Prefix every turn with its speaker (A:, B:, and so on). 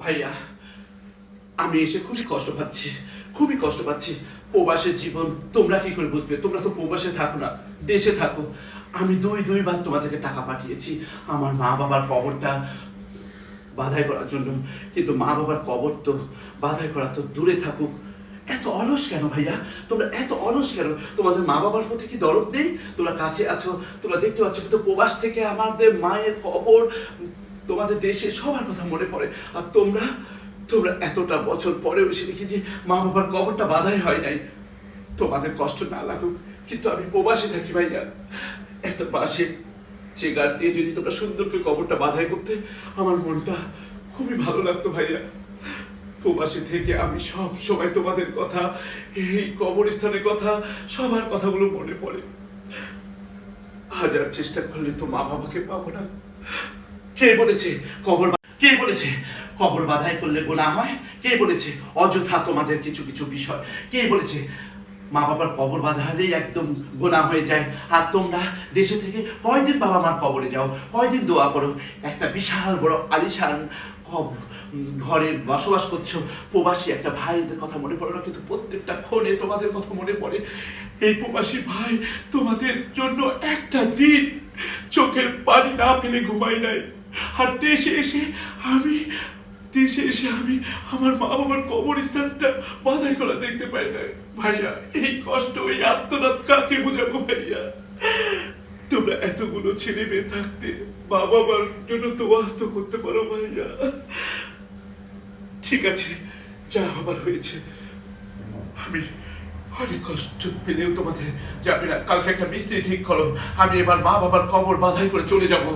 A: ভাইয়া, আমি এসে খুবই কষ্ট পাচ্ছি। প্রবাসের জীবন তোমরা কি করে বুঝবে? তোমরা তো প্রবাসে থাকো না, দেশে থাকো। আমি দুইবার তোমাদেরকে টাকা পাঠিয়েছি আমার মা বাবার কবরটা বাধাই করার জন্য, কিন্তু মা বাবার কবর তো বাধাই করা তো দূরে থাকুক। এত অলস কেন ভাইয়া? তোমরা এত অলস কেন? তোমাদের মা বাবার প্রতি কি দরদ নেই? তোমরা কাছে আছো, তোমরা দেখতে পাচ্ছ, কিন্তু প্রবাস থেকে আমাদের মায়ের কবর, তোমাদের দেশে সবার কথা মনে পড়ে। আর তোমরা তোমরা এতটা বছর পরেও এসে দেখি যে মা বাবার কবরটা বাধাই হয় নাই। তোমাদের কষ্ট না লাগুক, কিন্তু আমি প্রবাসে থাকি ভাইয়া। একটা বাসে চেগার দিয়ে যদি তোমরা সুন্দর করে কবরটা বাধাই করতে, আমার মনটা খুবই ভালো লাগতো ভাইয়া। প্রবাসে থেকে আমি সব সময় তোমাদের কথা, এই কবরস্থানের কথা, সবার কথাগুলো মনে পড়ে। হাজার চেষ্টা করলে তো মা বাবাকে পাবো না। কে বলেছে কবর বাধাই করলে গুনাহ হয়? কে বলেছে অযথা তোমাদের কিছু কিছু বিষয়? কে বলেছে মা বাবার কবর বাঁধা হলেই একদম গুনাহ হয়ে যায়? আর তোমরা দেশে থেকে কয়দিন বাবা মার কবরে যাও, কয়দিন দোয়া করো, একটা বিশাল বড় আলিশান কবর ঘরে বসবাস করছো। প্রবাসী একটা ভাইদের কথা মনে পড়ে না? কিন্তু প্রত্যেকটা ক্ষণে তোমাদের কথা মনে পড়ে। এই প্রবাসী ভাই তোমাদের জন্য একটা দিন চোখের পানি না ফেলে ঘুমাই নাই। আর দেশে এসে আমি আমার মা বাবার কবরস্থানটা বাধাই করা দেখতে পাই না ভাইয়া। এই কষ্ট, এই আত্মনাদ কাকে বোঝাবো ভাইয়া? তোমরা এতগুলো ছেলে মেয়ে থাকতে মা বাবার জন্য দোয়া তো করতে পারো ভাইয়া। ঠিক আছে, যা হবার হয়েছে। আমি অনেক কষ্ট পেলেও তোমাদের যাবে না। কালকে একটা মিস্ত্রি ঠিক করো, আমি এবার মা বাবার কবর বাধাই করে চলে যাব।